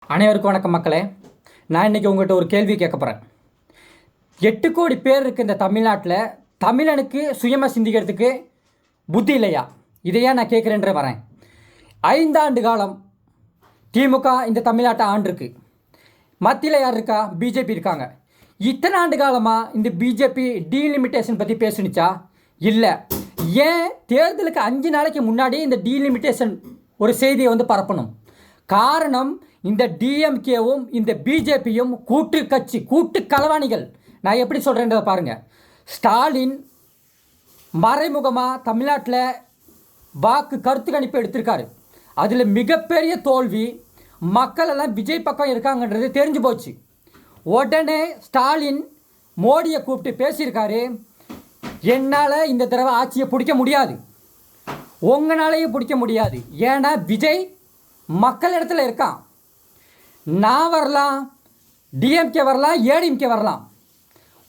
அனைவருக்கும் வணக்கம் மக்களே. நான் இன்றைக்கி உங்கள்கிட்ட ஒரு கேள்வி கேட்க போகிறேன். 8 கோடி பேர் இருக்குது இந்த தமிழ்நாட்டில். தமிழனுக்கு சுயமாக சிந்திக்கிறதுக்கு புத்தி இல்லையா? இதையே நான் கேட்குறேன்ற வரேன். 5 ஆண்டு காலம் திமுக இந்த தமிழ்நாட்டை ஆண்டிருக்கு. மத்தியில் யார் இருக்கா? பிஜேபி இருக்காங்க. இத்தனை ஆண்டு காலமாக இந்த பிஜேபி டீலிமிட்டேஷன் பற்றி பேசுனுச்சா? இல்லை. ஏன் தேர்தலுக்கு 5 நாளைக்கு முன்னாடி இந்த டீலிமிட்டேஷன் ஒரு செய்தியை பரப்பணும்? காரணம், இந்த டிஎம்கேவும் இந்த பிஜேபியும் கூட்டு களவாணிகள். நான் எப்படி சொல்கிறேன்றதை பாருங்கள். ஸ்டாலின் மறைமுகமாக தமிழ்நாட்டில் கருத்து கணிப்பு எடுத்திருக்காரு. அதில் மிகப்பெரிய தோல்வி. மக்கள் எல்லாம் விஜய் பக்கம் இருக்காங்கன்றது தெரிஞ்சு போச்சு. உடனே ஸ்டாலின் மோடியை கூப்பிட்டு பேசியிருக்காரு. என்னால் இந்த தடவை ஆட்சியை பிடிக்க முடியாது, உங்களாலேயும் பிடிக்க முடியாது. ஏன்னா விஜய் மக்கள் இடத்துல இருக்கான். நான் வரலாம், டிஎம்கே வரலாம், ஏடிஎம்கே வரலாம்,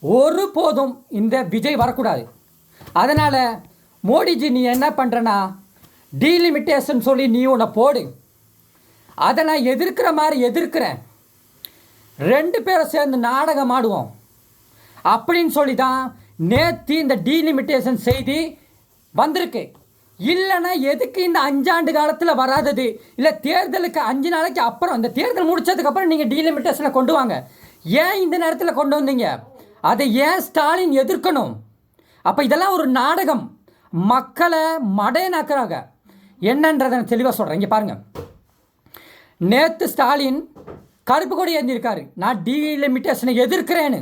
ஒரு போதும் இந்த விஜய் வரக்கூடாது. அதனால் மோடிஜி நீ என்ன பண்ணுறனா, டீலிமிட்டேஷன் சொல்லி நீ உன்னை போடு. அதை நான் எதிர்க்கிற மாதிரி எதிர்க்கிறேன். 2 பேரை சேர்ந்து நாடகம் ஆடுவோம் அப்படின்னு சொல்லி தான் நேற்று இந்த டீலிமிட்டேஷன் செய்தி வந்திருக்கு. இல்லைன்னா எதுக்கு இந்த 5 ஆண்டு காலத்தில் வராதது? இல்லை தேர்தலுக்கு 5 நாளைக்கு அப்புறம், இந்த தேர்தல் முடித்ததுக்கப்புறம் நீங்கள் டீலிமிட்டேஷனை கொண்டு வாங்க. ஏன் இந்த நேரத்தில் கொண்டு வந்தீங்க? அதை ஏன் ஸ்டாலின் எதிர்க்கணும்? அப்போ இதெல்லாம் ஒரு நாடகம். மக்களை மடையனாக்குறாங்க. என்னன்றதை நான் தெளிவாக சொல்கிறேன். இங்கே பாருங்கள். நேற்று ஸ்டாலின் கருப்பு கொடி ஏந்திருக்காரு. நான் டீலிமிட்டேஷனை எதிர்க்கிறேன்னு.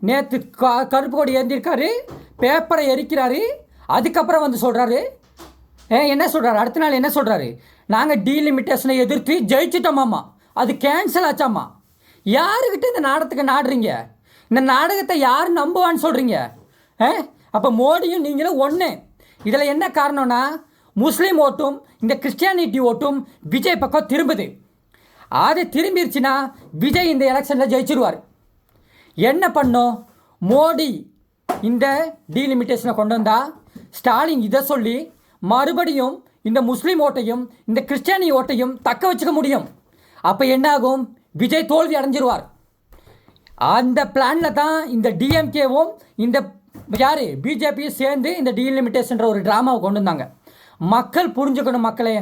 நேற்று கருப்பு கொடி ஏந்திருக்காரு, பேப்பரை எரிக்கிறாரு. அதுக்கப்புறம் சொல்கிறாரு, என்ன சொல்கிறாரு? அடுத்த நாள் என்ன சொல்கிறாரு? நாங்கள் டீலிமிட்டேஷனை எதிர்த்து ஜெயிச்சிட்டோமாம்மா, அது கேன்சல் ஆச்சாம்மா. யாருக்கிட்ட இந்த நாடகத்துக்கு நாடுறீங்க? இந்த நாடகத்தை யார் நம்புவான்னு சொல்கிறீங்க? அப்போ மோடியும் நீங்களும் ஒன்று. இதில் என்ன காரணம்னா, முஸ்லீம் ஓட்டும் இந்த கிறிஸ்டியானிட்டி ஓட்டும் விஜய் பக்கம் திரும்புது. அது திரும்பிடுச்சுன்னா விஜய் இந்த எலெக்ஷனில் ஜெயிச்சிருவார். என்ன பண்ணும்? மோடி இந்த டீலிமிட்டேஷனை கொண்டு வந்தால் ஸ்டாலின் இதை சொல்லி மறுபடியும் இந்த முஸ்லீம் ஓட்டையும் இந்த கிறிஸ்டியானி ஓட்டையும் தக்க வச்சுக்க முடியும். அப்போ என்னாகும்? விஜய் தோல்வி அடைஞ்சிருவார். அந்த பிளானில் தான் இந்த டிஎம்கேவும் இந்த பிஜேபியும் சேர்ந்து இந்த டீலிமிட்டேஷன்ற ஒரு ட்ராமாவை கொண்டு வந்தாங்க. மக்கள் புரிஞ்சுக்கணும். மக்களே,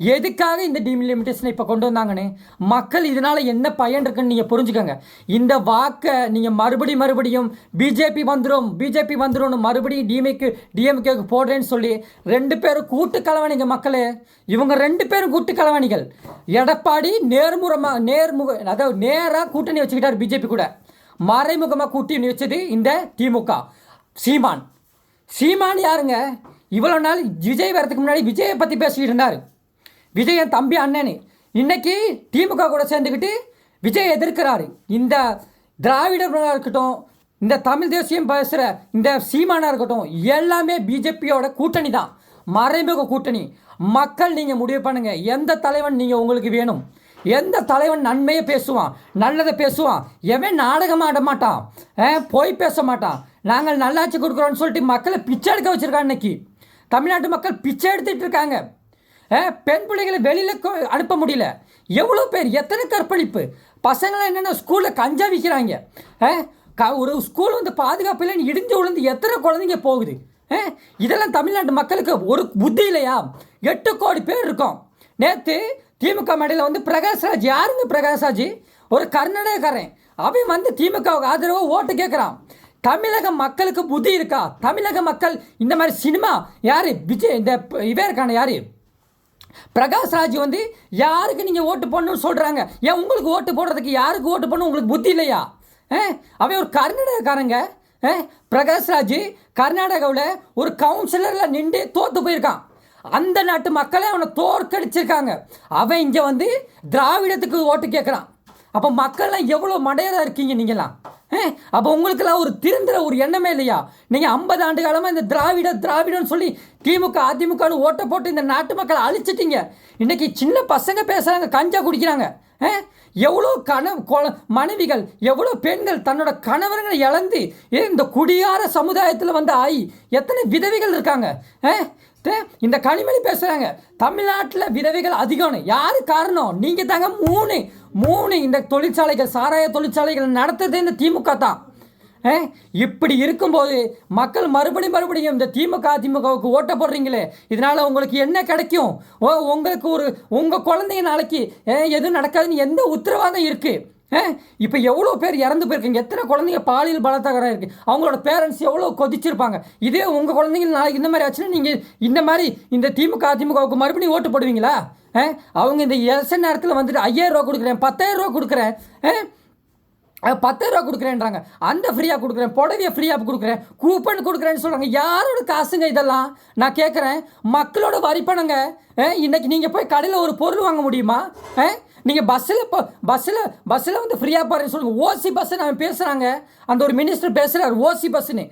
எதுக்காக இந்த டீலிமிட்டேஷனை இப்போ கொண்டு வந்தாங்கன்னு, மக்கள் இதனால் என்ன பயன் இருக்குன்னு நீங்கள் புரிஞ்சுக்கோங்க. இந்த வாக்கை நீங்கள் மறுபடியும் பிஜேபி வந்துடும் மறுபடியும் டிஎம்கேக்கு போடுறேன்னு சொல்லி 2 பேரும் கூட்டு கலவாணிங்க. மக்களே, இவங்க 2 பேரும் கூட்டு கலவாணிகள். எடப்பாடி அதாவது நேராக கூட்டணி வச்சுக்கிட்டார் பிஜேபி கூட. மறைமுகமாக கூட்டணி வச்சது இந்த திமுக. சீமான் யாருங்க? இவ்வளோ நாள் விஜய் வரதுக்கு முன்னாடி விஜயை பற்றி பேசிக்கிட்டு இருந்தார். விஜய் என் தம்பி அண்ணனு. இன்றைக்கி திமுக கூட சேர்ந்துக்கிட்டு விஜய் எதிர்க்கிறாரு. இந்த திராவிடர்களாக இருக்கட்டும், இந்த தமிழ் தேசியம் பேசுகிற இந்த சீமானாக இருக்கட்டும், எல்லாமே பிஜேபியோட கூட்டணி தான், மறைமுக கூட்டணி. மக்கள் நீங்கள் முடிவு பண்ணுங்கள், எந்த தலைவன் நீங்கள் உங்களுக்கு வேணும். எந்த தலைவன் நன்மையை பேசுவான், நல்லதை பேசுவான், எவன் நாடகம் ஆட மாட்டான், போய் பேச மாட்டான். நாங்கள் நல்லாட்சி கொடுக்குறோன்னு சொல்லிட்டு மக்களை பிச்சை எடுக்க வச்சுருக்காங்க. இன்றைக்கி தமிழ்நாட்டு மக்கள் பிச்சை எடுத்துகிட்டு இருக்காங்க. பெண் பிள்ளைகளை வெளியில் அனுப்ப முடியல. எவ்வளோ பேர், எத்தனை கற்பழிப்பு பசங்களாம் என்னென்ன ஸ்கூலில் கஞ்சா விற்கிறாங்க. ஒரு ஸ்கூல் பாதுகாப்பு இல்லைன்னு இடிஞ்சு விழுந்து எத்தனை குழந்தைங்க போகுது. இதெல்லாம் தமிழ்நாட்டு மக்களுக்கு ஒரு புத்தி இல்லையா? 8 கோடி பேர் இருக்கோம். நேற்று திமுக மேடையில் பிரகாஷ்ராஜ், யாருங்க பிரகாஷ்ராஜ்? ஒரு கர்நாடகக்காரன். அவன் திமுகவுக்கு ஆதரவாக ஓட்டு கேட்குறான். தமிழக மக்களுக்கு புத்தி இருக்கா? தமிழக மக்கள் இந்த மாதிரி சினிமா விஜய் இந்த இருக்கான பிரகாஷ்ராஜ் யாருக்கு நீங்கள் ஓட்டு போடணும்னு சொல்கிறாங்க. ஏன் உங்களுக்கு ஓட்டு போடுறதுக்கு யாருக்கு ஓட்டு போடணும் உங்களுக்கு புத்தி இல்லையா? அவன் ஒரு கர்நாடகக்காரங்க. பிரகாஷ்ராஜ் கர்நாடகாவில் ஒரு கவுன்சிலரில் நின்று தோற்று போயிருக்கான். அந்த நாட்டு மக்களே அவனை தோற்கடிச்சிருக்காங்க. அவன் இங்கே திராவிடத்துக்கு ஓட்டு கேட்குறான். அப்போ மக்கள்லாம் எவ்வளோ மடையராக இருக்கீங்க நீங்களாம். அப்போ உங்களுக்கெல்லாம் ஒரு திருந்துற ஒரு எண்ணமே இல்லையா? நீங்கள் 50 ஆண்டு காலமாக இந்த திராவிடன்னு சொல்லி திமுக அதிமுகன்னு ஓட்டை போட்டு இந்த நாட்டு மக்களை அழிச்சிட்டிங்க. இன்றைக்கி சின்ன பசங்க பேசுகிறாங்க, கஞ்சா குடிக்கிறாங்க. எவ்வளோ மனைவிகள், எவ்வளோ பெண்கள் தன்னோட கணவர்களை இழந்து இந்த குடியார சமுதாயத்தில் ஆகி எத்தனை விதவைகள் இருக்காங்க. இந்த கனிமொழி பேசுகிறாங்க தமிழ்நாட்டில் விதவைகள் அதிகம்னு. யார் காரணம்? நீங்கள் தாங்க. மூணு இந்த தொழிற்சாலைகள், சாராய தொழிற்சாலைகள் நடத்துறது இந்த திமுக தான். இப்படி இருக்கும்போது மக்கள் மறுபடியும் இந்த அதிமுகவுக்கு ஓட்ட போடுறீங்களே, இதனால் உங்களுக்கு என்ன கிடைக்கும்? உங்களுக்கு உங்கள் குழந்தைங்க நாளைக்கு எதுவும் நடக்காதுன்னு எந்த உத்தரவாதம் இருக்குது? இப்போ எவ்வளோ பேர் இறந்து போயிருக்கீங்க, எத்தனை குழந்தைங்க பாலியல் பலாத்காரம் இருக்குது, அவங்களோட பேரண்ட்ஸ் எவ்வளோ கொதிச்சிருப்பாங்க. இதே உங்கள் குழந்தைங்க நாளைக்கு இந்த மாதிரி ஆச்சுன்னா நீங்கள் இந்த மாதிரி இந்த அதிமுகவுக்கு மறுபடியும் ஓட்டு போடுவீங்களா? அவங்க இந்த எலெக்ஷன் நேரத்தில் வந்துட்டு 5000 ரூபா கொடுக்குறேன், 10000 ரூபா கொடுக்குறேன், 10,000 ரூபா கொடுக்குறேன்றாங்க, அந்த ஃப்ரீயாக கொடுக்குறேன், புடவையை ஃப்ரீயாக கொடுக்குறேன், கூப்பன் கொடுக்குறேன்னு சொல்கிறாங்க. யாரோட காசுங்க இதெல்லாம்? நான் கேட்குறேன், மக்களோட வரிப்பணங்க. இன்றைக்கி நீங்கள் போய் கடையில் ஒரு பொருள் வாங்க முடியுமா? நீங்கள் பஸ்ஸில் வந்து ஃப்ரீயாக போகிறேன்னு சொல்லுங்கள். ஓசி பஸ்ஸு நான் பேசுகிறாங்க, அந்த ஒரு மினிஸ்டர் பேசுகிறார் ஓசி பஸ்ஸுன்னு.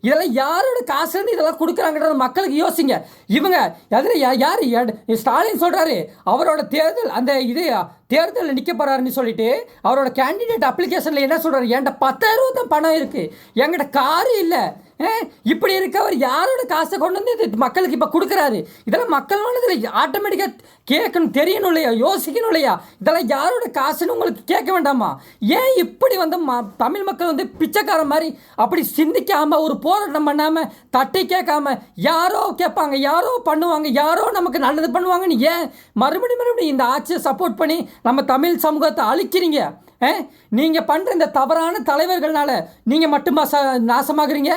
இதெல்லாம் யாரோட காசுன்னு இதெல்லாம் கொடுக்குறாங்கன்றது மக்களுக்கு யோசிங்க. இவங்க அதில் யார் ஸ்டாலின் சொல்கிறாரு அவரோட தேர்தல் அந்த தேர்தலில் நிற்க போகிறாருன்னு சொல்லிட்டு அவரோட கேண்டிடேட் அப்ளிகேஷனில் என்ன சொல்கிறாரு? என்கிட்ட 10,000 ரூபா தான் பணம் இருக்குது, என்கிட்ட காரு இல்லை. இப்படி இருக்க அவர் யாரோட காசை கொண்டு வந்து மக்களுக்கு இப்போ கொடுக்குறாரு? இதெல்லாம் மக்கள் மனதில் ஆட்டோமேட்டிக்காக கேட்கணும், தெரியணும் இல்லையா, யோசிக்கணும் இல்லையா? இதெல்லாம் யாரோட காசுன்னு உங்களுக்கு கேட்க வேண்டாமா? ஏன் இப்படி வந்து தமிழ் மக்கள் வந்து பிச்சைக்கார மாதிரி அப்படி சிந்திக்காமல் ஒரு போராட்டம் பண்ணாமல் தட்டி கேட்காம யாரோ கேட்பாங்க, யாரோ பண்ணுவாங்க, யாரோ நமக்கு நல்லது பண்ணுவாங்கன்னு ஏன் மறுபடியும் இந்த ஆட்சியை சப்போர்ட் பண்ணி நம்ம தமிழ் சமூகத்தை அழிக்கிறீங்க? நீங்கள் பண்ணுற இந்த தவறான தலைவர்கள்னால நீங்கள் மட்டுமா நாசமாகறீங்க?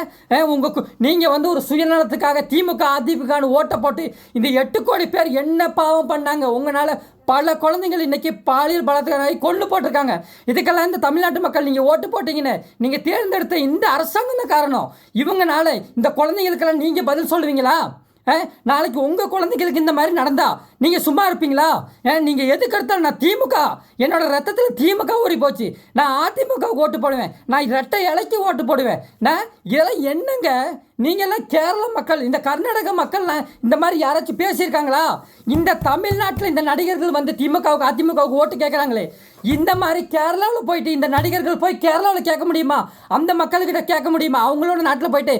நீங்கள் வந்து ஒரு சுயநலத்துக்காக அதிமுகன்னு ஓட்டை போட்டு இந்த 8 கோடி பேர் என்ன பாவம் பண்ணாங்க? உங்களால் பல குழந்தைகள் இன்றைக்கி பாலியல் பலாத்காரமாகி கொண்டு போட்டிருக்காங்க. இதுக்கெல்லாம் இந்த தமிழ்நாட்டு மக்கள் நீங்கள் ஓட்டு போட்டிங்கன்னு நீங்கள் தேர்ந்தெடுத்த இந்த அரசாங்கம் தான் காரணம். இவங்கனால இந்த குழந்தைகளுக்கெல்லாம் நீங்கள் பதில் சொல்லுவீங்களா? நாளைக்கு உங்கள் குழந்தைகளுக்கு இந்த மாதிரி நடந்தா நீங்கள் சும்மா இருப்பீங்களா? நீங்கள் எதுக்கு எடுத்தாலும் நான் திமுக, என்னோட ரத்தத்தில் திமுக ஊறி போச்சு, நான் அதிமுகவுக்கு ஓட்டு போடுவேன், நான் இரட்டை இலைக்கு ஓட்டு போடுவேன். இதெல்லாம் என்னங்க? நீங்கள்லாம் கேரள மக்கள், இந்த கர்நாடக மக்கள்லாம் இந்த மாதிரி யாராச்சும் பேசியிருக்காங்களா? இந்த தமிழ்நாட்டில் இந்த நடிகர்கள் வந்து திமுகவுக்கு அதிமுகவுக்கு ஓட்டு கேட்குறாங்களே, இந்த மாதிரி கேரளாவில் போயிட்டு இந்த நடிகர்கள் போய் கேரளாவில் கேட்க முடியுமா? அந்த மக்கள்கிட்ட கேட்க முடியுமா? அவங்களோட நாட்டில் போயிட்டு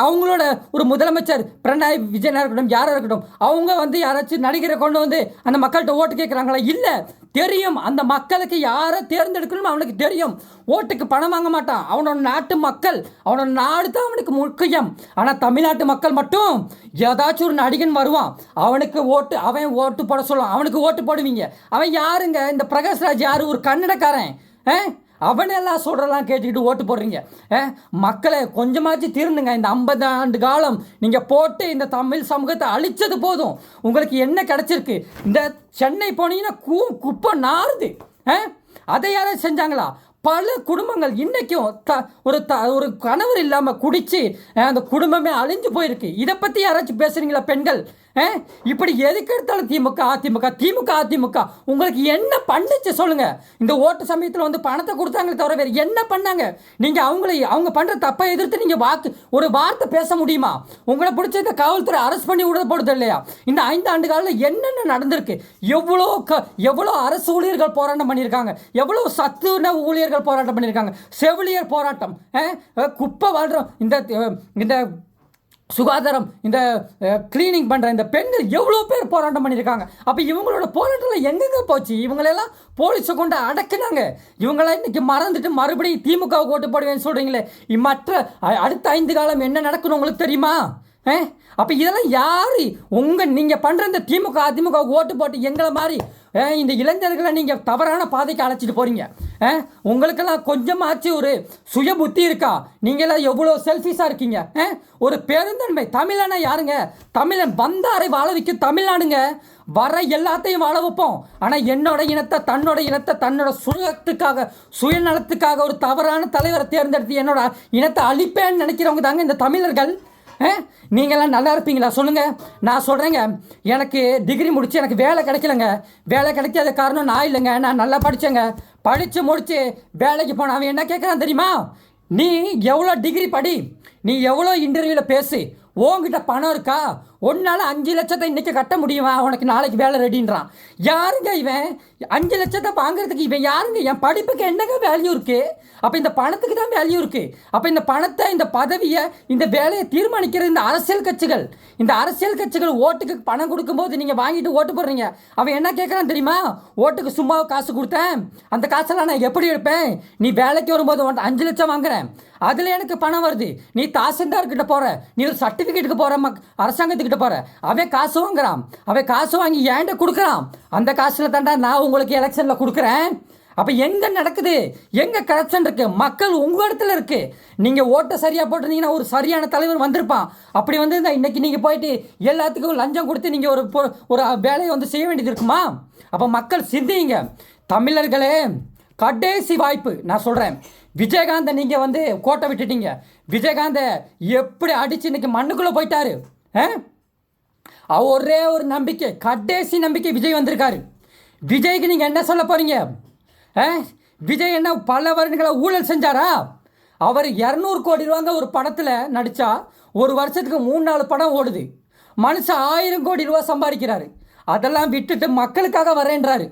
அவங்களோட ஒரு முதலமைச்சர் பினராயி விஜயனாக இருக்கட்டும், யாராக இருக்கட்டும், அவங்க வந்து யாராச்சும் நடிகரை கொண்டு வந்து அந்த மக்கள்கிட்ட ஓட்டு கேட்குறாங்களா? இல்லை. தெரியும், அந்த மக்களுக்கு யாரை தேர்ந்தெடுக்கணும் அவனுக்கு தெரியும். ஓட்டுக்கு பணம் வாங்க மாட்டான், அவனோட நாட்டு மக்கள், அவனோட நாடு தான் அவனுக்கு முக்கியம். ஆனால் தமிழ்நாட்டு மக்கள் மட்டும் ஏதாச்சும் ஒரு நடிகன் வருவான், அவனுக்கு அவன் ஓட்டு போட சொல்லுவான், அவனுக்கு ஓட்டு போடுவீங்க. அவன் யாருங்க? இந்த பிரகாஷ்ராஜ் யாரு? ஒரு கன்னடக்காரன். அவனெல்லாம் சொல்கிறலாம் கேட்டுக்கிட்டு ஓட்டு போடுறீங்க. மக்களை கொஞ்சமாச்சு திருந்துங்க. இந்த 50 ஆண்டு காலம் நீங்கள் போட்டு இந்த தமிழ் சமூகத்தை அழித்தது போதும். உங்களுக்கு என்ன கிடச்சிருக்கு? இந்த சென்னை போனீங்கன்னா குப்பை நாறுது. அதை யாராவது செஞ்சாங்களா? பல குடும்பங்கள் இன்றைக்கும் ஒரு கணவர் இல்லாமல் குடித்து அந்த குடும்பமே அழிஞ்சு போயிருக்கு. இதை பற்றி யாராச்சும் பேசுகிறீங்களா பெண்கள்? இப்படி எதுக்கு எடுத்தாலும் திமுக உங்களுக்கு என்ன பண்ணுச்சு சொல்லுங்க? இந்த ஓட்டு சமயத்தில் வந்து பணத்தை கொடுத்தாங்களே தவிர வேறு என்ன பண்ணாங்க? நீங்கள் அவங்க பண்ணுற தப்பை எதிர்த்து நீங்கள் ஒரு வார்த்தை பேச முடியுமா? உங்களை பிடிச்ச இந்த காவல்துறை அரெஸ்ட் பண்ணி விட போடுறது இல்லையா? இந்த 5 ஆண்டு காலில் என்னென்ன நடந்திருக்கு? எவ்வளோ அரசு ஊழியர்கள் போராட்டம் பண்ணியிருக்காங்க, எவ்வளோ சத்துணவு ஊழியர்கள் போராட்டம் பண்ணியிருக்காங்க, செவிலியர் போராட்டம், குப்பை வாழ்கிறோம், இந்த சுகாதாரம், இந்த கிளீனிங் பண்ணுற இந்த பெண்கள் எவ்வளோ பேர் போராட்டம் பண்ணியிருக்காங்க. அப்போ இவங்களோட போராட்டத்தில் எங்கெங்கே போச்சு? இவங்களெல்லாம் போலீஸை கொண்டு அடக்குனாங்க. இவங்களாம் இன்றைக்கி மறந்துட்டு மறுபடியும் திமுகவுக்கு ஓட்டு போடுவேன்னு சொல்கிறீங்களே, அடுத்த 5 காலம் என்ன நடக்கணும் உங்களுக்கு தெரியுமா? அப்போ இதெல்லாம் யார்? நீங்கள் பண்ணுற இந்த அதிமுகவுக்கு ஓட்டு போட்டு எங்களை மாதிரி இந்த இளைஞர்களை நீங்கள் தவறான பாதைக்கு அழைச்சிட்டு போகிறீங்க. உங்களுக்கெல்லாம் கொஞ்சமாச்சு ஒரு சுய புத்தி இருக்கா? நீங்களாம் எவ்வளோ செல்ஃபிஷாக இருக்கீங்க. ஒரு பெருந்தன்மை. தமிழனா யாருங்க? தமிழன் வந்தாரை வாழ வைக்கும் தமிழ்நாடுங்க. வர எல்லாத்தையும் வாழ வைப்போம். ஆனால் என்னோட இனத்தை தன்னோட சுயநலத்துக்காக ஒரு தவறான தலைவரை தேர்ந்தெடுத்து என்னோட இனத்தை அழிப்பேன்னு நினைக்கிறவங்க தாங்க இந்த தமிழர்கள். நீங்களாம் நல்லா இருப்பீங்களா சொல்லுங்கள்? நான் சொல்கிறேங்க, எனக்கு டிகிரி முடித்து எனக்கு வேலை கிடைக்கலங்க. வேலை கிடைக்காத காரணம் நான் இல்லைங்க, நான் நல்லா படித்தேங்க. படித்து முடித்து வேலைக்கு போன அவன் என்ன கேட்குறான் தெரியுமா? நீ எவ்வளோ டிகிரி படி, நீ எவ்வளோ இன்டர்வியூவில் பேசு, உங்ககிட்ட பணம் இருக்கா, உன்னால் 5 லட்சத்தை இன்றைக்கி கட்ட முடியுமா, உனக்கு நாளைக்கு வேலை ரெடின்றான். யாருங்க இவன்? 5 லட்சத்தை வாங்குறதுக்கு இவன் யாருங்க? என் படிப்புக்கு என்னங்க வேல்யூ இருக்குது? அப்போ இந்த பணத்துக்கு தான் வேல்யூ இருக்குது. அப்போ இந்த பணத்தை, இந்த பதவியை, இந்த வேலையை தீர்மானிக்கிறது இந்த அரசியல் கட்சிகள். இந்த அரசியல் கட்சிகள் ஓட்டுக்கு பணம் கொடுக்கும்போது நீங்கள் வாங்கிட்டு ஓட்டு போடுறீங்க. அவன் என்ன கேட்குறான் தெரியுமா? ஓட்டுக்கு சும்மா காசு கொடுத்தேன், அந்த காசெல்லாம் நான் எப்படி எடுப்பேன்? நீ வேலைக்கு வரும்போது 5 லட்சம் வாங்குறேன், அதில் எனக்கு பணம் வருது. நீ தாசில்தார்கிட்ட போகிற, நீ ஒரு சர்டிஃபிகேட்டுக்கு போகிற, அரசாங்கத்துக்கிட்ட போகிற, அவன் காசு வாங்குறான். அவன் காசு வாங்கி ஏன்ட்ட கொடுக்குறான். அந்த காசில் தாண்டா நான் உங்களுக்கு எலெக்ஷனில் கொடுக்குறேன். அப்போ எங்கே நடக்குது? எங்கே கரப்ஷன் இருக்குது? மக்கள் உங்கள் இடத்துல இருக்குது. நீங்கள் ஓட்டை சரியாக போட்டிருந்தீங்கன்னா ஒரு சரியான தலைவர் வந்திருப்பான். அப்படி வந்து இன்றைக்கி நீங்கள் போயிட்டு எல்லாத்துக்கும் லஞ்சம் கொடுத்து நீங்கள் ஒரு வேலையை வந்து செய்ய வேண்டியது இருக்குமா? அப்போ மக்கள் சிந்திங்க. தமிழர்களே, கடைசி வாய்ப்பு நான் சொல்கிறேன். விஜயகாந்தை நீங்கள் வந்து கோட்டை விட்டுட்டீங்க. விஜயகாந்தை எப்படி அடித்து இன்றைக்கி மண்ணுக்குள்ளே போயிட்டாரு. ஒரே ஒரு நம்பிக்கை, கடைசி நம்பிக்கை விஜய் வந்திருக்காரு. விஜய்க்கு நீங்கள் என்ன சொல்ல போகிறீங்க? விஜய் என்ன பல வருடங்களை ஊழல் செஞ்சாரா? அவர் 200 கோடி ரூபாங்க ஒரு படத்தில் நடித்தா ஒரு வருஷத்துக்கு 3-4 படம் ஓடுது. மனுஷன் 1000 கோடி ரூபா சம்பாதிக்கிறாரு. அதெல்லாம் விட்டுட்டு மக்களுக்காக வரேன்றாரு.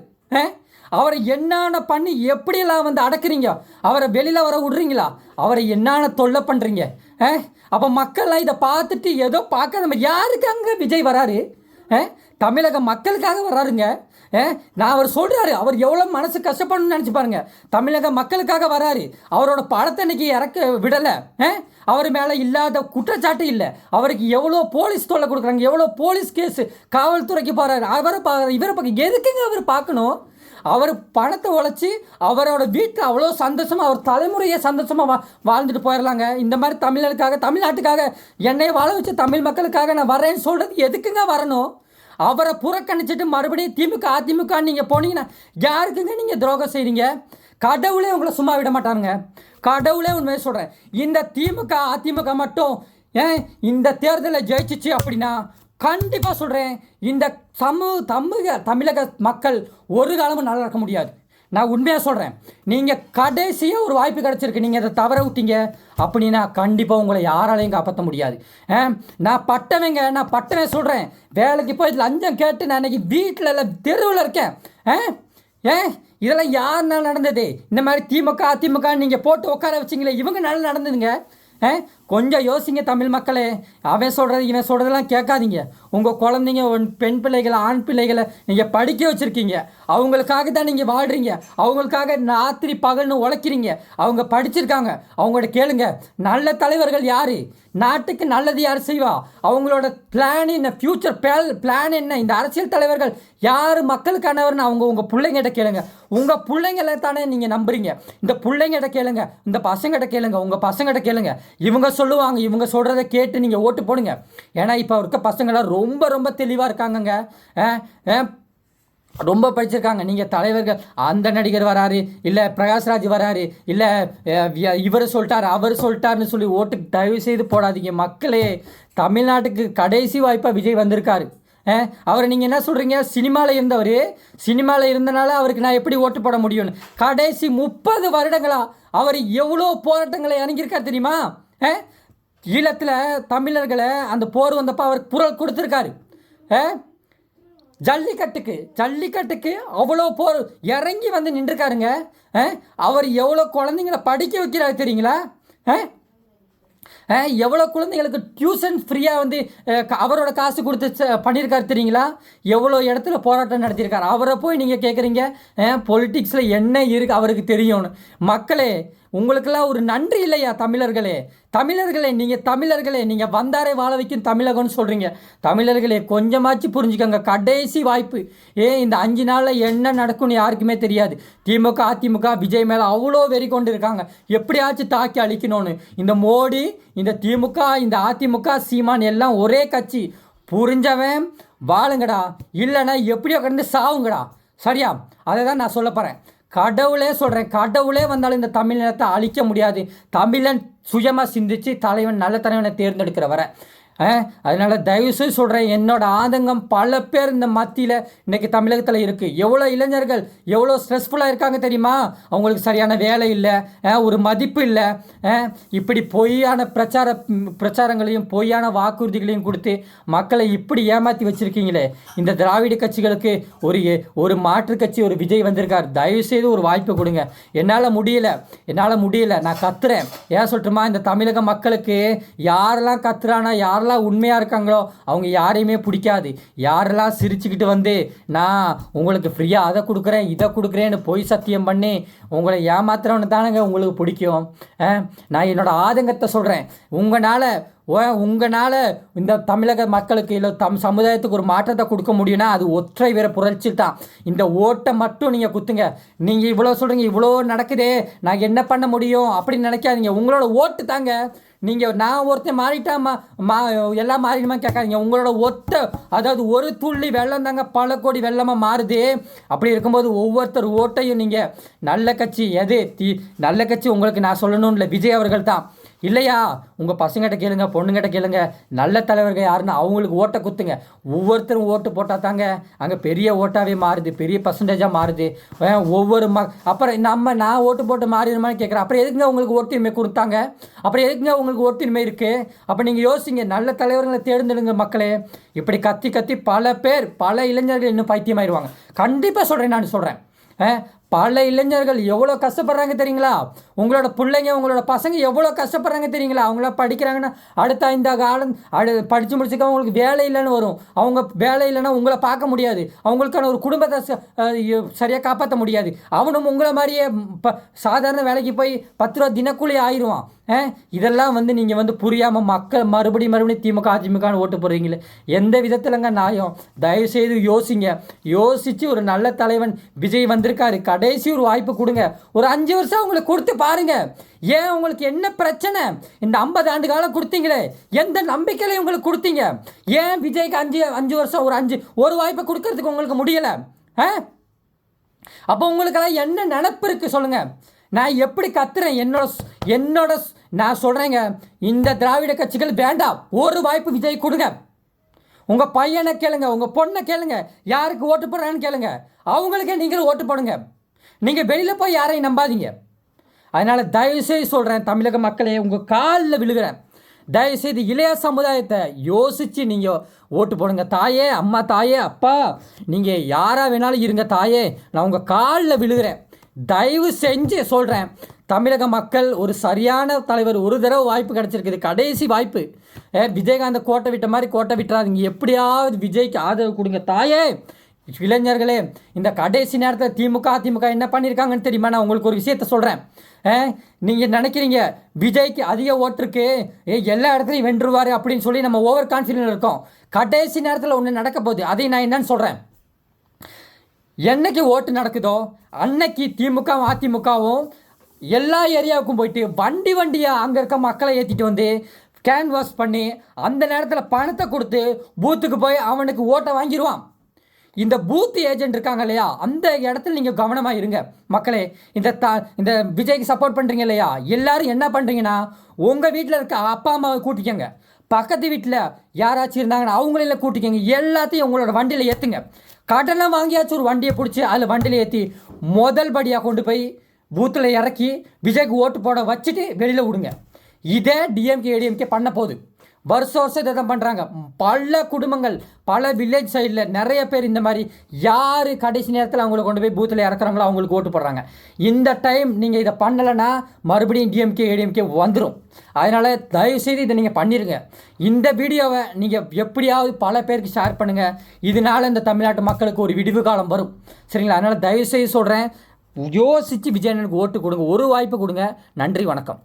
அவரை என்னென்ன பண்ணி எப்படியெல்லாம் வந்து அடக்குறீங்க? அவரை வெளியில் வர விடுறீங்களா? அவரை என்னென்ன தொல்லை பண்ணுறீங்க? அப்போ மக்கள்லாம் இதை பார்த்துட்டு ஏதோ பார்க்க நம்ம யாருக்கு அங்கே விஜய் வராரு? தமிழக மக்களுக்காக வராருங்க. நான் அவர் சொல்கிறாரு, அவர் எவ்வளோ மனசு கஷ்டப்படணும்னு நினச்சி பாருங்க. தமிழக மக்களுக்காக வராரு. அவரோட படத்தை இன்னைக்கு இறக்க விடலை. அவர் மேலே இல்லாத குற்றச்சாட்டு இல்லை. அவருக்கு எவ்வளோ போலீஸ் தொல்லை கொடுக்குறாங்க, எவ்வளோ போலீஸ் கேஸு, காவல்துறைக்கு போகிறாரு. இவரை பக்கம் எதுக்குங்க அவர் பார்க்கணும்? அவர் பணத்தை உழைச்சி அவரோட வீட்டில் அவ்வளோ சந்தோஷமாக, அவர் தலைமுறையை சந்தோஷமாக வாழ்ந்துட்டு போயிடலாங்க. இந்த மாதிரி தமிழருக்காக, தமிழ்நாட்டுக்காக, என்னையை வாழ வச்ச தமிழ் மக்களுக்காக நான் வரேன்னு சொல்கிறது எதுக்குங்க வரணும்? அவரை புறக்கணிச்சிட்டு மறுபடியும் திமுக அதிமுக நீங்கள் போனீங்கன்னா யாருக்குங்க நீங்கள் துரோகம் செய்கிறீங்க? கடவுளே உங்களை சும்மா விட மாட்டாருங்க. கடவுளே உண்மையை சொல்கிறேன். இந்த திமுக அதிமுக மட்டும் இந்த தேர்தலில் ஜெயிச்சிச்சு அப்படின்னா கண்டிப்பாக சொல்கிறேன், இந்த தமிழக மக்கள் ஒரு காலமும் நல்லா இருக்க முடியாது. நான் உண்மையாக சொல்கிறேன். நீங்கள் கடைசியாக ஒரு வாய்ப்பு கிடச்சிருக்கு, நீங்கள் அதை தவற விட்டீங்க அப்படின்னா கண்டிப்பாக உங்களை யாராலையும் காப்பாற்ற முடியாது. நான் பட்டவன் சொல்கிறேன். வேலைக்கு போய் லஞ்சம் கேட்டு நான் இன்றைக்கி வீட்டில் இல்லை தெருவில் இருக்கேன். இதெல்லாம் யாருனால நடந்தது? இந்த மாதிரி திமுக அதிமுக நீங்கள் போட்டு உட்கார வச்சிங்களே, இவங்க நல்லா நடந்ததுங்க. கொஞ்சம் யோசிங்க தமிழ் மக்களே. அவன் சொல்கிறது இவன் சொல்கிறதெல்லாம் கேட்காதீங்க. உங்கள் குழந்தைங்க, பெண் பிள்ளைகளை, ஆண் பிள்ளைகளை நீங்கள் படிக்க வச்சுருக்கீங்க. அவங்களுக்காக தான் நீங்கள் வாழ்கிறீங்க. அவங்களுக்காக ராத்திரி பகல்னு உழைக்கிறீங்க. அவங்க படிச்சிருக்காங்க. அவங்களோட கேளுங்க. நல்ல தலைவர்கள் யார்? நாட்டுக்கு நல்லது யார் செய்வா? அவங்களோட பிளான் என்ன? ஃப்யூச்சர் பிளான் என்ன? இந்த அரசியல் தலைவர்கள் யார் மக்களுக்கானவர்னு உங்கள் பிள்ளைங்கிட்ட கேளுங்க. உங்கள் பிள்ளைங்களை தானே நீங்கள் நம்புறீங்க. இந்த பிள்ளைங்கிட்ட கேளுங்க, இந்த பசங்கிட்ட கேளுங்க, உங்கள் பசங்கிட்ட கேளுங்க. இவங்க சொல்லுவாங்க. இவங்க சொல்கிறத கேட்டு நீங்கள் ஓட்டு போடுங்க. ஏன்னா இப்போ இருக்க பசங்களாம் ரொம்ப ரொம்ப தெளிவாக இருக்காங்கங்க. ரொம்ப படிச்சிருக்காங்க. நீங்கள் தலைவர்கள், அந்த நடிகர் வராரு, இல்லை பிரகாஷ்ராஜ் வராரு, இல்லை இவர் சொல்லிட்டார் அவர் சொல்லிட்டாருன்னு சொல்லி ஓட்டு தயவு செய்து போடாதீங்க மக்களே. தமிழ்நாட்டுக்கு கடைசி வாய்ப்பாக விஜய் வந்திருக்காரு. அவரை நீங்கள் என்ன சொல்கிறீங்க? சினிமாவில் இருந்தனால அவருக்கு நான் எப்படி ஓட்டு போட முடியும்னு. கடைசி 30 வருடங்களா அவர் எவ்வளோ போராட்டங்களை இறங்கியிருக்கார் தெரியுமா? ஈழத்தில் தமிழர்களை அந்த போர் வந்தப்போ அவருக்கு குரல் கொடுத்துருக்காரு. ஜல்லிக்கட்டுக்கு அவ்வளோ போர் இறங்கி வந்து நின்றுருக்காருங்க. அவர் எவ்வளோ குழந்தைங்களை படிக்க வைக்கிறாரு தெரியுங்களா? எவ்வளோ குழந்தைங்களுக்கு டியூஷன் ஃப்ரீயாக வந்து அவரோட காசு கொடுத்து பண்ணியிருக்காரு தெரியுங்களா? எவ்வளோ இடத்துல போராட்டம் நடத்தியிருக்காரு. அவரை போய் நீங்கள் கேட்குறீங்க பொலிட்டிக்ஸில் என்ன இருக்குது அவருக்கு தெரியும்னு. மக்களே, உங்களுக்கெல்லாம் ஒரு நன்றி இல்லையா? தமிழர்களே நீங்கள் வந்தாரே வாழ வைக்கும் தமிழகம்னு சொல்கிறீங்க. தமிழர்களே கொஞ்சமாச்சு புரிஞ்சுக்கோங்க. கடைசி வாய்ப்பு. இந்த 5 நாளில் என்ன நடக்கும்னு யாருக்குமே தெரியாது. திமுக அதிமுக விஜய் மேலே அவ்வளோ வெறி கொண்டு இருக்காங்க, எப்படியாச்சும் தாக்கி அழிக்கணும்னு. இந்த மோடி, இந்த திமுக, இந்த அதிமுக, சீமான் எல்லாம் ஒரே கட்சி. புரிஞ்சவன் வாழுங்கடா, இல்லைன்னா எப்படியோ கடந்து சாவுங்கடா. சரியா? அதை தான் நான் சொல்ல போகிறேன். கடவுளே வந்தாலும் இந்த தமிழினத்தை அழிக்க முடியாது. தமிழன் சுயமாக சிந்திச்சு நல்ல தலைவனை தேர்ந்தெடுக்கிற வர அதனால் தயவுசெய்து சொல்கிறேன், என்னோட ஆதங்கம் பல பேர் இந்த மத்தியில் இன்றைக்கி தமிழகத்தில் இருக்குது. எவ்வளோ இளைஞர்கள் எவ்வளோ ஸ்ட்ரெஸ்ஃபுல்லாக இருக்காங்க தெரியுமா? அவங்களுக்கு சரியான வேலை இல்லை, ஒரு மதிப்பு இல்லை, இப்படி பொய்யான பிரச்சாரங்களையும் பொய்யான வாக்குறுதிகளையும் கொடுத்து மக்களை இப்படி ஏமாற்றி வச்சுருக்கீங்களே. இந்த திராவிட கட்சிகளுக்கு ஒரு மாற்று கட்சி ஒரு விஜய் வந்திருக்கார். தயவுசெய்து ஒரு வாய்ப்பு கொடுங்க. என்னால் முடியல, நான் கத்துறேன். ஏன் சொல்லட்டுமா, இந்த தமிழக மக்களுக்கு யாரெல்லாம் கத்துறானா, யாரெல்லாம் உண்மையாக இருக்காங்களோ அவங்க யாரையுமே பிடிக்காது. யாரெல்லாம் சிரிச்சுக்கிட்டு வந்து நான் உங்களுக்கு ஃப்ரீயாக அதை கொடுக்குறேன் இதை கொடுக்குறேன்னு பொய் சத்தியம் பண்ணி உங்களை ஏமாத்துறவனு தானங்க உங்களுக்கு பிடிக்கும். நான் என்னோட ஆதங்கத்தை சொல்கிறேன். உங்களால் இந்த தமிழக மக்களுக்கு இல்லை சமுதாயத்துக்கு ஒரு மாற்றத்தை கொடுக்க முடியும்னா அது ஒற்றை வேற புரட்சி தான். இந்த ஓட்டை மட்டும் நீங்கள் குத்துங்க. நீங்கள் இவ்வளோ சொல்கிறீங்க, இவ்வளோ நடக்குதே, நான் என்ன பண்ண முடியும் அப்படின்னு நினைக்காதீங்க. உங்களோட ஓட்டு தாங்க. நீங்கள் நான் ஒருத்தன் மாறிட்டாமா எல்லாம் மாறிடுமா கேட்காதீங்க. உங்களோட அதாவது ஒரு துள்ளி வெள்ளம் தாங்க பல கோடி வெள்ளமாக மாறுது. அப்படி இருக்கும்போது ஒவ்வொருத்தர் ஓட்டையும் நீங்கள் நல்ல கட்சி நல்ல கட்சி உங்களுக்கு நான் சொல்லணும்னு இல்லை, விஜய் அவர்கள் தான். இல்லையா, உங்கள் பசங்கிட்ட கேளுங்க, பொண்ணுங்கிட்ட கேளுங்க, நல்ல தலைவர்கள் யாருன்னு அவங்களுக்கு ஓட்டை குத்துங்க. ஒவ்வொருத்தரும் ஓட்டு போட்டால் தாங்க அங்கே பெரிய ஓட்டாகவே மாறுது, பெரிய பர்சன்டேஜாக மாறுது. ஒவ்வொரு அப்புறம் நான் ஓட்டு போட்டு மாறிடுமான்னு கேட்குறேன். அப்புறம் எதுக்குங்க உங்களுக்கு ஓட்டுரிமை கொடுத்தாங்க? அப்புறம் எதுக்குங்க உங்களுக்கு ஓட்டுரிமை இருக்குது? அப்போ நீங்கள் யோசிங்க, நல்ல தலைவர்களை தேர்ந்தெடுங்க மக்களே. இப்படி கத்தி பல இளைஞர்கள் இன்னும் பைத்தியமாயிருவாங்க. கண்டிப்பாக சொல்கிறேன், நான் சொல்கிறேன். பல இளைஞர்கள் எவ்வளோ கஷ்டப்படுறாங்க தெரியுங்களா? உங்களோட பிள்ளைங்க உங்களோட பசங்க எவ்வளோ கஷ்டப்படுறாங்க தெரியுங்களா? அவங்களாம் படிக்கிறாங்கன்னா அடுத்த 5 காலம் படித்து முடிச்சுக்க அவங்களுக்கு வேலை இல்லைன்னு வரும். அவங்க வேலை இல்லைன்னா உங்களை பார்க்க முடியாது, அவங்களுக்கான ஒரு குடும்பத்தை சரியாக காப்பாற்ற முடியாது. அவனும் உங்களை மாதிரியே சாதாரண வேலைக்கு போய் 10 ரூபா தினக்கூலி ஆயிடுவான். இதெல்லாம் நீங்கள் புரியாமல் மக்கள் மறுபடியும் திமுக அதிமுகன்னு ஓட்டு போடுறீங்களே, எந்த விதத்திலங்க நியாயம்? தயவுசெய்து யோசித்து ஒரு நல்ல தலைவன் விஜய் வந்திருக்காரு. கடைசி ஒரு வாய்ப்பு கொடுங்க. ஒரு 5 வருஷம் உங்களுக்கு கொடுத்து பாருங்க. ஏன் உங்களுக்கு என்ன பிரச்சனை? இந்த 50 ஆண்டு காலம் கொடுத்தீங்களே, எந்த நம்பிக்கையில உங்களுக்கு கொடுத்தீங்க? ஏன் விஜய்க்கு 5 வருஷம் ஒரு வாய்ப்பை கொடுக்கறதுக்கு உங்களுக்கு முடியலை? அப்போ உங்களுக்கெல்லாம் என்ன நினப்பு இருக்குது சொல்லுங்கள். நான் எப்படி கத்துறேன், என்னோட நான் சொல்கிறேங்க, இந்த திராவிட கட்சிகள் வேண்டாம். ஒரு வாய்ப்பு விஜய் கொடுங்க. உங்கள் பையனை கேளுங்க, உங்கள் பொண்ணை கேளுங்க, யாருக்கு ஓட்டு போடுறான்னு கேளுங்க. அவங்களுக்கே நீங்களும் ஓட்டு போடுங்க. நீங்கள் வெளியில் போய் யாரையும் நம்பாதீங்க. அதனால் தயவுசெய்து சொல்கிறேன், தமிழக மக்களே உங்கள் காலில் விழுகிறேன். தயவுசெய்து இளைய சமுதாயத்தை யோசித்து நீங்கள் ஓட்டு போடுங்க. தாயே, அம்மா, தாயே, அப்பா, நீங்கள் யாராக வேணாலும் இருங்க. தாயே, நான் உங்கள் காலில் விழுகிறேன். தயவு செஞ்சு சொல்கிறேன், தமிழக மக்கள் ஒரு சரியான தலைவர், ஒரு தடவை வாய்ப்பு கிடச்சிருக்குது, கடைசி வாய்ப்பு. விஜயகாந்த் கோட்டை விட்ட மாதிரி கோட்டை விட்டுறாதீங்க. எப்படியாவது விஜய்க்கு ஆதரவு கொடுங்க. தாயே, இளைஞர்களே, இந்த கடைசி நேரத்தில் திமுக என்ன பண்ணியிருக்காங்கன்னு தெரியுமா? நான் உங்களுக்கு ஒரு விஷயத்த சொல்கிறேன். நீங்கள் நினைக்கிறீங்க விஜய்க்கு அதிக ஓட்டுருக்கு, எல்லா இடத்துலையும் வென்றுவார் அப்படின்னு சொல்லி நம்ம ஓவர் கான்ஃபிடென்ட் இருக்கோம். கடைசி நேரத்தில் ஒன்று நடக்க போகுது. அதை நான் என்னன்னு சொல்கிறேன். என்னைக்கு ஓட்டு நடக்குதோ அன்னைக்கு திமுகவும் அதிமுகவும் எல்லா ஏரியாவுக்கும் போயிட்டு வண்டியாக அங்கே இருக்க மக்களை ஏற்றிட்டு வந்து கேன்வாஸ் பண்ணி அந்த நேரத்தில் பணத்தை கொடுத்து பூத்துக்கு போய் அவனுக்கு ஓட்டை வாங்கிடுவான். இந்த பூத் ஏஜென்ட் இருக்காங்க இல்லையா, அந்த இடத்துல நீங்கள் கவனமாக இருங்க மக்களே. இந்த விஜய்க்கு சப்போர்ட் பண்ணுறீங்க இல்லையா, எல்லோரும் என்ன பண்ணுறீங்கன்னா உங்கள் வீட்டில் இருக்க அப்பா அம்மாவை கூட்டிக்கங்க, பக்கத்து வீட்டில் யாராச்சும் இருந்தாங்கன்னா அவங்களெல்லாம் கூட்டிக்கங்க, எல்லாத்தையும் உங்களோட வண்டியில் ஏற்றுங்க. கடனை வாங்கியாச்சும் ஒரு வண்டியை பிடிச்சி அதில் வண்டியில் ஏற்றி முதல் படியாக கொண்டு போய் பூத்தில் இறக்கி விஜய்க்கு ஓட்டு போட வச்சுட்டு வெளியில் விடுங்க. இதே டிஎம்கே ஏடிஎம்கே பண்ண போகுது. வருஷம் இதை தான் பண்ணுறாங்க. பல குடும்பங்கள், பல வில்லேஜ் சைடில் நிறைய பேர் இந்த மாதிரி யார் கடைசி நேரத்தில் அவங்கள கொண்டு போய் பூத்தில் இறக்குறாங்களோ அவங்களுக்கு ஓட்டு போடுறாங்க. இந்த டைம் நீங்கள் இதை பண்ணலைன்னா மறுபடியும் டிஎம்கே ஏடிஎம்கே வந்துடும். அதனால் தயவுசெய்து இதை நீங்கள் பண்ணிடுங்க. இந்த வீடியோவை நீங்கள் எப்படியாவது பல பேருக்கு ஷேர் பண்ணுங்கள். இதனால் இந்த தமிழ்நாட்டு மக்களுக்கு ஒரு விடிவு காலம் வரும். சரிங்களா? அதனால் தயவுசெய்து சொல்கிறேன், யோசித்து விஜயனுக்கு ஓட்டு கொடுங்க. ஒரு வாய்ப்பு கொடுங்க. நன்றி, வணக்கம்.